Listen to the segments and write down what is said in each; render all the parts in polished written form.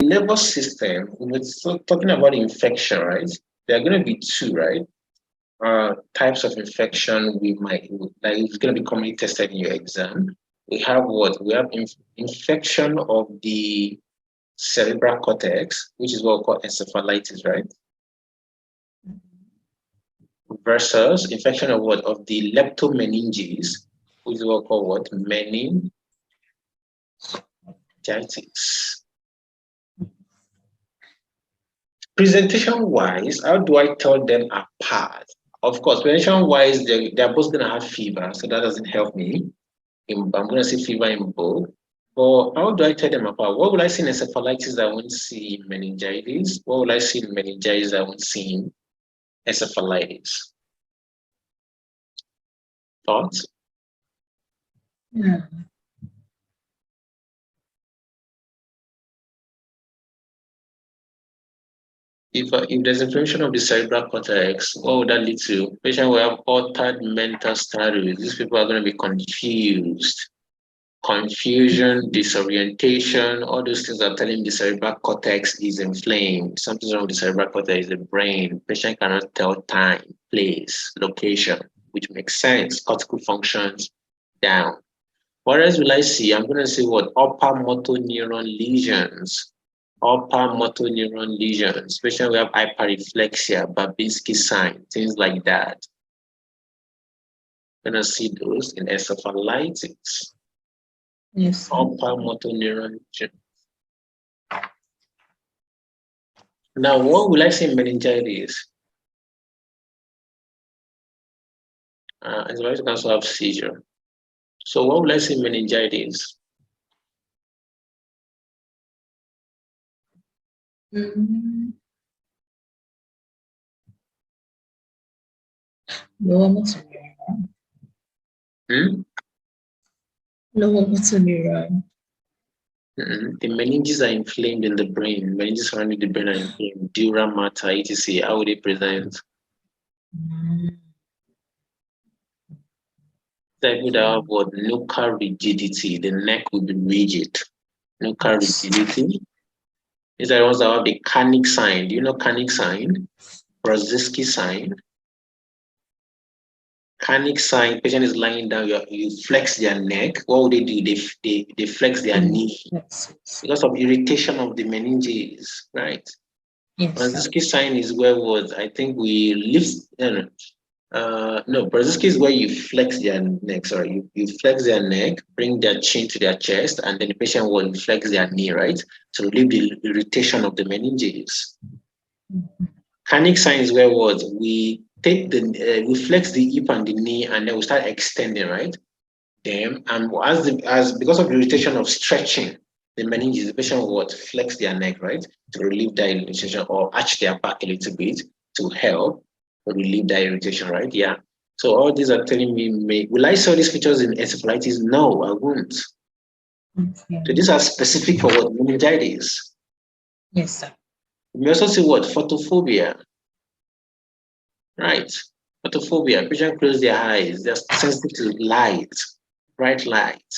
nervous system, when we're talking about infection, right? There are going to be two, right? Types of infection we might, like it's going to be commonly tested in your exam. We have what? We have infection of the cerebral cortex, which is what we call encephalitis, right? Versus infection of what? Of the leptomeninges, which is what we call what? Meningitis. Presentation-wise, how do I tell them apart? Of course, presentation-wise, they're both going to have fever, so that doesn't help me. I'm going to see fever in both. But how do I tell them apart? What will I see in encephalitis that I won't see in meningitis? What will I see in meningitis that I won't see in encephalitis? Thoughts? Yeah. If there's inflammation of the cerebral cortex, what would that lead to? Patient will have altered mental status. These people are going to be confused. Confusion, disorientation, all those things are telling the cerebral cortex is inflamed. Something's wrong with the cerebral cortex, the brain. Patient cannot tell time, place, location, which makes sense. Cortical functions down. What else will I see? I'm going to see what? Upper motor neuron lesions. Upper motor neuron lesions, especially we have hyperreflexia, Babinski sign, things like that. We're going to see those in encephalitis. Yes. Upper motor neuron lesion. Now, what will I say in meningitis? Encephalitis can also have seizure. So what will I say in meningitis? Lower motor neuron. Lower motor neuron. The meninges are inflamed in the brain. Meninges surrounding the brain are inflamed. Dura mater, etc. How would they present? Type would have what? Nuchal rigidity. The neck will be rigid. Nuchal rigidity. These are the ones that have the Carnic sign. Do you know Carnic sign? Brzezinski sign. Carnic sign, patient is lying down, you flex their neck. What would they do? They flex their knee because of irritation of the meninges, right? Yes. Brzezinski sign is where was, I think we lift, no, Brzezinski is where you flex their neck, sorry. You flex their neck, bring their chin to their chest, and then the patient will flex their knee, right? To relieve the irritation of the meninges. Carnic sign is where was, we take the we flex the hip and the knee, and then we start extending, right? Them, and as because of the irritation of stretching the meninges, the patient will what? Flex their neck, right? To relieve that irritation, or arch their back a little bit to help relieve that irritation, right? Yeah. So all these are telling me, will I see these features in encephalitis? No, I won't. Okay. So these are specific for what? Meningitis. Yes, sir. We also see what? Photophobia. Right. Photophobia. Patients close their eyes. They're sensitive to light, bright light.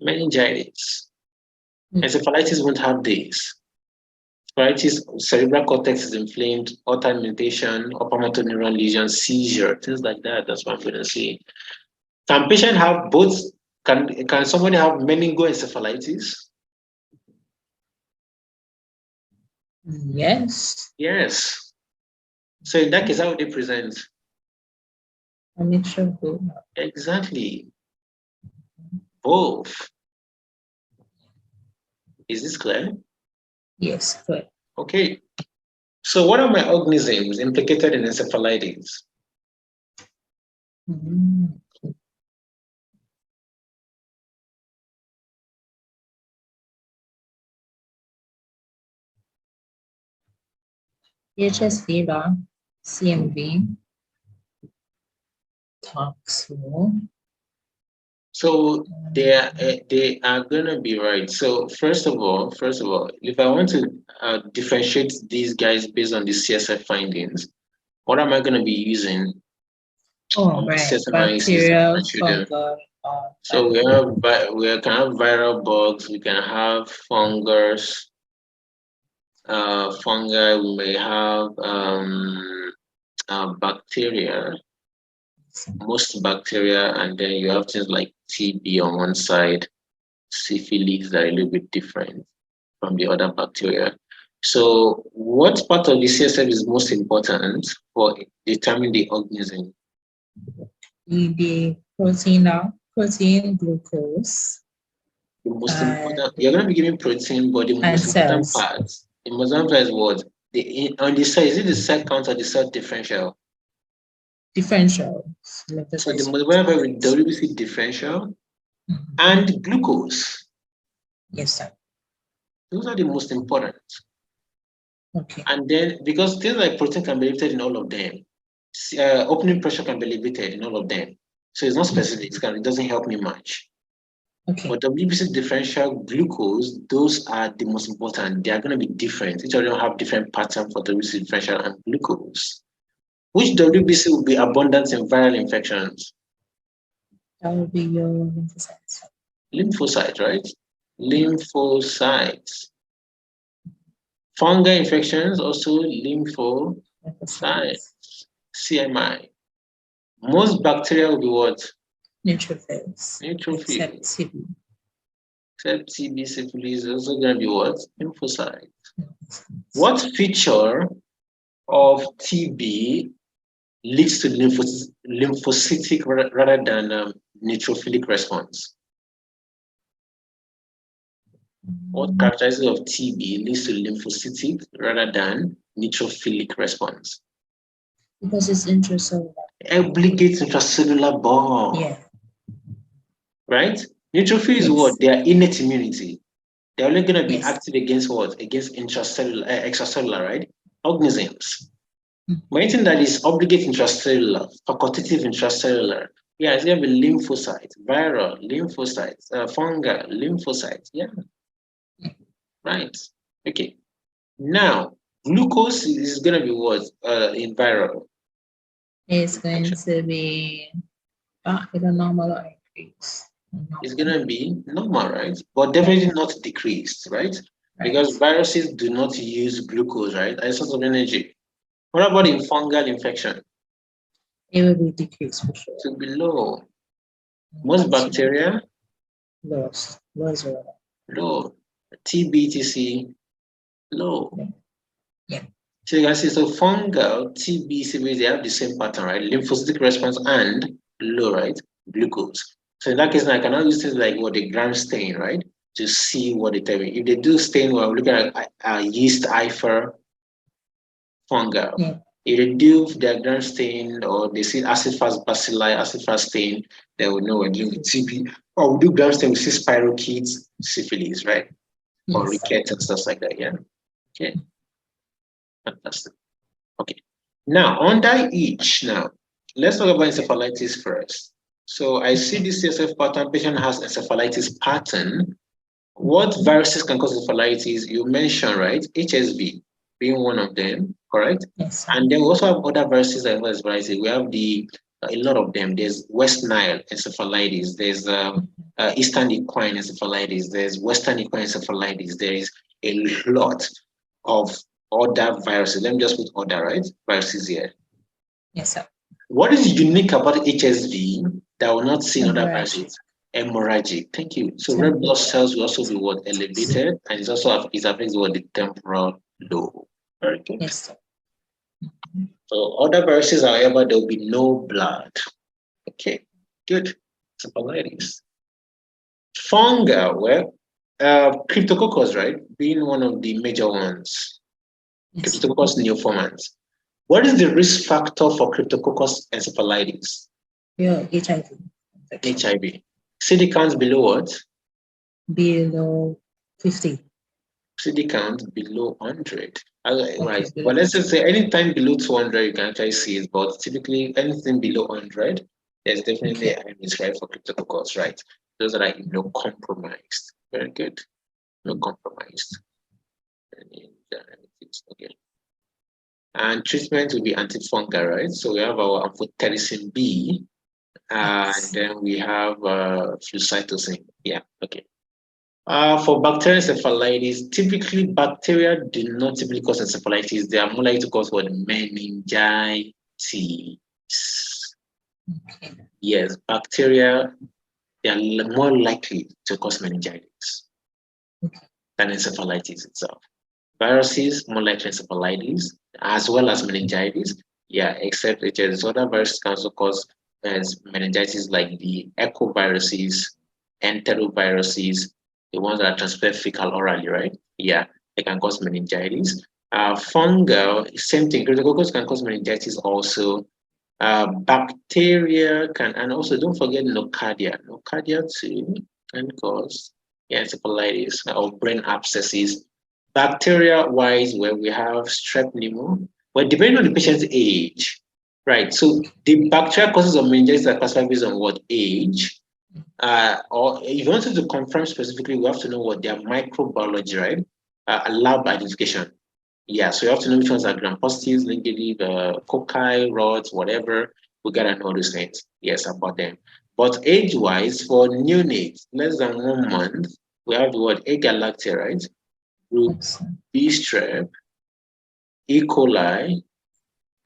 Meningitis. Encephalitis won't have this. Encephalitis, cerebral cortex is inflamed, altered mutation, upper motor neuron lesion, seizure, things like that. That's what I'm going to see. Can patient have both? Can somebody have meningoencephalitis? Yes. Yes. So in that case, how would they present? A mixture of both. Exactly. Both. Is this clear? Yes, good. Okay. So what are my organisms implicated in encephalitis? EHS fever, CMV, toxo. So they are gonna be right. So first of all, if I want to differentiate these guys based on the CSF findings, what am I gonna be using? Oh, right. Bacterial, fungal, So we can have viral bugs, we can have fungus, fungi, we may have bacteria, most bacteria, and then you have things like TB on one side, syphilis that are a little bit different from the other bacteria. So what part of the CSF is most important for determining the organism? The protein now, protein, glucose. The most important, you're going to be giving protein, but the most important part, the most important part is what? On the cell, is it the cell count or the cell differential? Differential. So the most important part with WBC differential and glucose. Yes, sir. Those are the most important. Okay. And then, because things like protein can be elevated in all of them, opening pressure can be elevated in all of them. So it's not specific, it doesn't help me much. Okay. But WBC differential glucose, those are the most important. They are going to be different. Each of them have different patterns for WBC differential and glucose. Which WBC will be abundant in viral infections? That will be your lymphocytes. Lymphocytes, right? Lymphocytes. Fungal infections, also lymphocytes. CMI. Most bacteria will be what? Neutrophils. Neutrophils. Except TB. Except TB, syphilis is also going to be what? Lymphocytes. What feature of TB leads to lymphocytic rather than neutrophilic response? What characteristics of TB leads to lymphocytic rather than neutrophilic response? Because it's intracellular. Obligate intracellular bond. Yeah. Right? Neutrophils is what? They are innate immunity. They're only going to be active against what? Against intracellular, extracellular, right? Organisms. But anything that is obligate intracellular, facultative intracellular, yeah, it's going to be lymphocytes, viral, lymphocytes, fungal, lymphocytes, yeah. Right. Okay. Now, glucose is going to be what in viral? It's going to be either normal or increased. It's going to be normal, right? But definitely not decreased, right? Because viruses do not use glucose, right, as a source of energy. What about in fungal infection? It will be decreased for sure. It will be low. Most bacteria? Low. Low. TB, low. Yeah. So you can see, so fungal, TB, CB, they have the same pattern, right? Lymphocytic response and low, right? Glucose. So in that case, now I cannot use things like what the gram stain, right? To see what they tell me. If they do stain, well, I'm looking at yeast IFR fungal. Yeah. If they do their gram stain or they see acid fast bacilli, acid fast stain, they will know we're dealing with TB. Or we do gram stain, we see spirochetes, syphilis, right? Yes. Or rickets and stuff like that, yeah? Okay. Fantastic. Okay. Now, under each, let's talk about encephalitis first. So I see this CSF pattern, patient has encephalitis pattern. What viruses can cause encephalitis? You mentioned, right? HSV being one of them, correct? Yes. And then we also have other viruses that cause encephalitis. We have a lot of them. There's West Nile encephalitis. There's Eastern equine encephalitis. There's Western equine encephalitis. There is a lot of other viruses. Let me just put other, right? Viruses here. Yes, sir. What is unique about HSV that will not see in other viruses? Hemorrhagic. Thank you. So red blood cells will also be what? Elevated, and it also affects what? The temporal lobe. Very good. Yes, sir. So other viruses, however, there will be no blood. Okay, good. Encephalitis. Fungal, well, Cryptococcus, right? Being one of the major ones. Yes. Cryptococcus neoformans. What is the risk factor for Cryptococcus encephalitis? Yeah, HIV. HIV. CD count below what? Below 50. CD count below 100. Right. Well, let's just say anytime below 200, you can actually see it, but typically anything below 100, there's definitely a risk, right, for Cryptococcus, right? Those that are immunocompromised. Very good. Immunocompromised. Okay. And treatment will be antifungal, right? So we have our amphotericin B, And then we have flucytosine. Yeah, okay. For bacterial encephalitis, typically bacteria do not typically cause encephalitis. They are more likely to cause what? Meningitis. Okay. Yes, bacteria, they are more likely to cause meningitis than encephalitis itself. Viruses, more likely encephalitis, as well as meningitis. Yeah, except there's other viruses can also cause meningitis, like the echoviruses, enteroviruses, the ones that are transmitted fecal orally, right? Yeah, they can cause meningitis. Fungal, same thing. Cryptococcus can cause meningitis also. Bacteria can, and also don't forget nocardia. Nocardia too can cause encephalitis or brain abscesses. Bacteria-wise, where we have strep pneumo, well, depending on the patient's age, right? So the bacterial causes of meningitis are classified based on what age. Or if you wanted to confirm specifically, we have to know what their microbiology, right? Lab identification. Yeah, so you have to know which ones are gram positives, negative, cocci, rods, whatever. We gotta know those things. Yes, about them. But age-wise, for neonates, less than 1 month, we have the word agalactia, right? Group B strep, E. coli,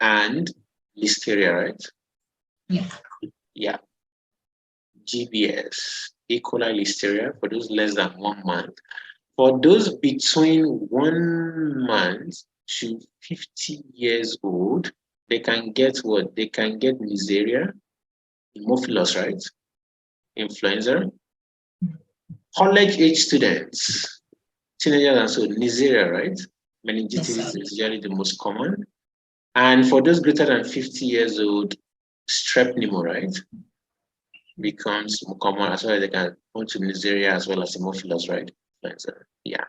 and listeria, right? Yeah. Yeah. GBS, E. coli, listeria for those less than 1 month. For those between 1 month to 50 years old, they can get what? They can get Neisseria, Haemophilus, right? Influenza. College age students, teenagers and so Neisseria, right? Meningitis Yes, is usually the most common. And for those greater than 50 years old, strep pneumo, right? Becomes more common as well as they can go to Neisseria as well as Haemophilus, right? Yeah.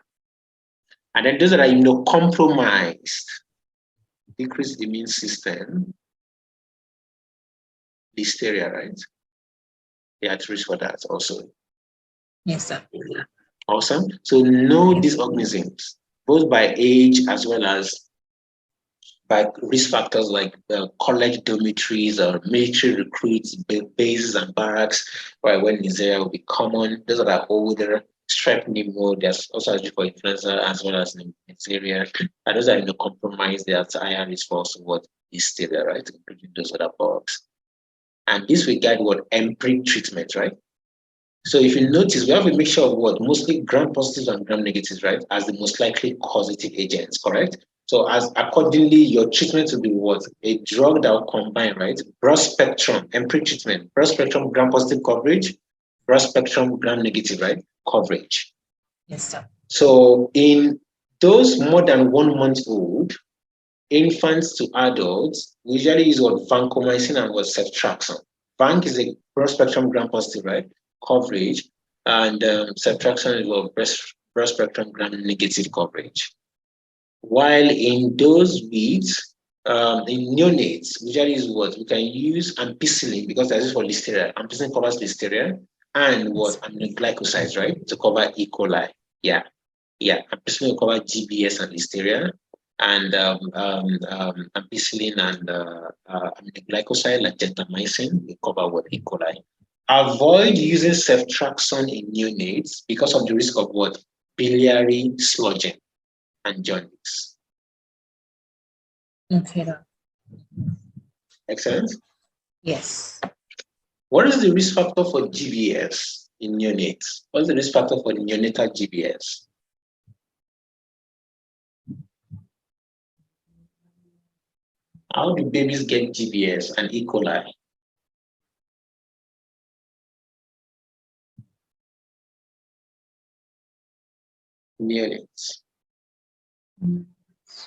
And then those that are immunocompromised, decrease the immune system, listeria, right? They are at risk for that also. yes, sir. Awesome. So know these organisms, both by age as well as by risk factors like college dormitories or military recruits, bases and barracks, right, when Neisseria will be common. Those that are older, strep pneumo, there's also a risk for influenza as well as Neisseria. And those are immunocompromised, there's higher risk for also what listeria, right, including those other bugs. And this we guide what empiric treatment, right? So if you notice, we have a mixture of what mostly gram positives and gram negatives, right, as the most likely causative agents, correct? So as accordingly, your treatment will be what? A drug that will combine, right? Broad spectrum, empiric treatment, broad spectrum gram positive coverage, broad spectrum gram negative, right? Coverage. Yes, sir. So in those more than 1 month old, infants to adults, we usually use what vancomycin and what ceftriaxone. Vanc is a broad spectrum gram positive, right? Coverage, and ceftriaxone is what broad spectrum gram negative coverage. While in those with in neonates, usually is what we can use ampicillin because that is for listeria. Ampicillin covers listeria and what aminoglycosides, right? To cover E. coli. Yeah. Ampicillin will cover GBS and listeria, and ampicillin and aminoglycoside like gentamicin will cover what E. coli. Avoid using ceftriaxone in neonates because of the risk of what? Biliary sludging and jaundice. Okay. Excellent. Yes. What is the risk factor for GBS in neonates? What is the risk factor for neonatal GBS? How do babies get GBS and E. coli? Neonates.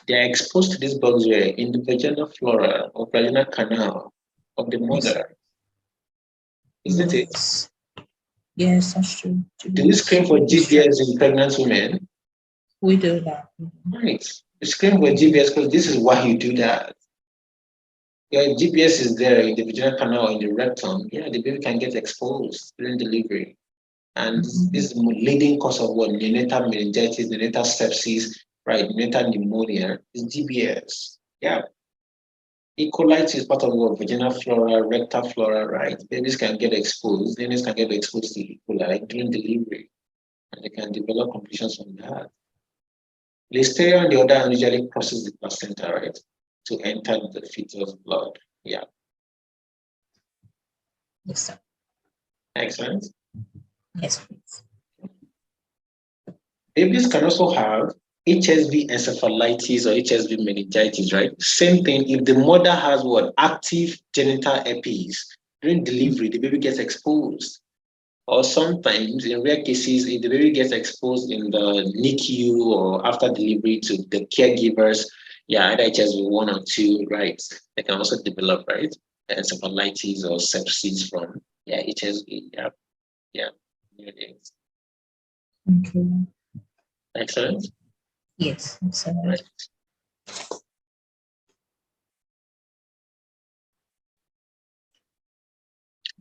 They are exposed to these bugs where in the vaginal flora or vaginal canal of the mother. Isn't it? Yes, that's true. Do you screen for GBS in pregnant women? We do that. Right. You screen for GBS because this is why you do that. Your GBS is there in the vaginal canal in the rectum. Yeah, the baby can get exposed during delivery. And this is the leading cause of what? Neonatal meningitis, neonatal sepsis, right? Neonatal pneumonia is GBS. Yeah. E. coli is part of what? Vaginal flora, rectal flora, right? Babies can get exposed. Babies can get exposed to E. coli during delivery, and they can develop complications from that. Listeria, on the other hand, usually crosses the placenta, right, to enter the fetus blood. Yeah. Yes, sir. Excellent. Yes, please. Babies can also have HSV encephalitis or HSV meningitis, right? Same thing. If the mother has what? Active genital herpes, during delivery, the baby gets exposed. Or sometimes, in rare cases, if the baby gets exposed in the NICU or after delivery to the caregivers, yeah, either HSV1 or 2, right? They can also develop, right? Encephalitis or sepsis from, yeah, HSV. Yeah, yeah. Okay. Excellent. Yes, excellent. Right.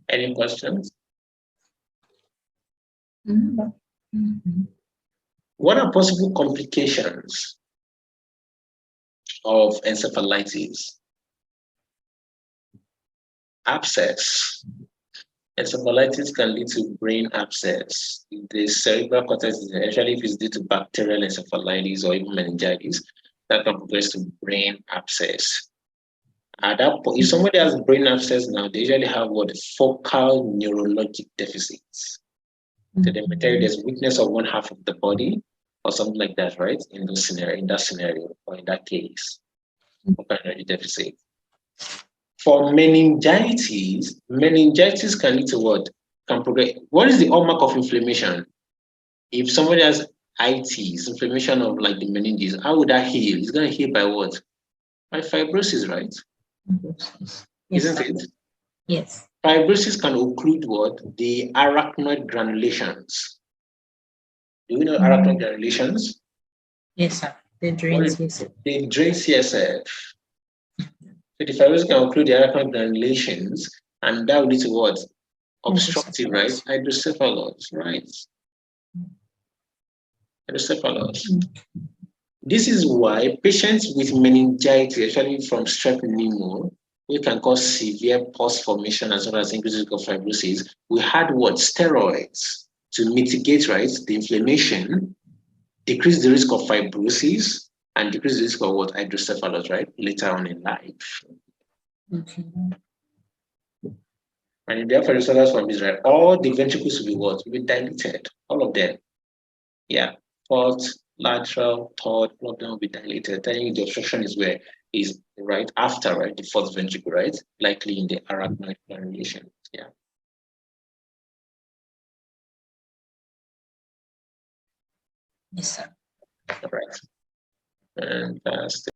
Any questions? What are possible complications of encephalitis? Abscess. Encephalitis can lead to brain abscess. The cerebral cortex, especially if it's due to bacterial encephalitis or even meningitis, that can progress to brain abscess. At that point, if somebody has brain abscess now, they usually have what? Focal neurologic deficits. So they may tell you there's weakness of one half of the body or something like that, right? In that scenario, or in that case, focal neurologic deficit. For meningitis, meningitis can lead to what? Can progress. What is the hallmark of inflammation? If somebody has itis, inflammation of like the meninges, how would that heal? It's going to heal by what? By fibrosis, right? Yes, Isn't sir. it? Yes. Fibrosis can occlude what? The arachnoid granulations. Do you know arachnoid granulations? Yes, sir. The drains, yes, sir. They drain CSF. So the fibrosis can occlude the arachnoid granulations, and that will lead to what? Obstructive, right? Hydrocephalus, right? Hydrocephalus. This is why patients with meningitis, especially from strep pneumo, we can cause severe pus formation as well as increased risk of fibrosis. We had what? Steroids to mitigate, right, the inflammation, decrease the risk of fibrosis, and decrease the risk of what? Hydrocephalus, right? Later on in life. Okay. And if they have hydrocephalus from Israel, all the ventricles will be what? Will be dilated. All of them. Yeah. Fourth, lateral, third, all of them will be dilated. Telling you the obstruction is where is right after, right? The fourth ventricle, right? Likely in the arachnoid granulation. Yeah. Yes, sir. All right. Fantastic.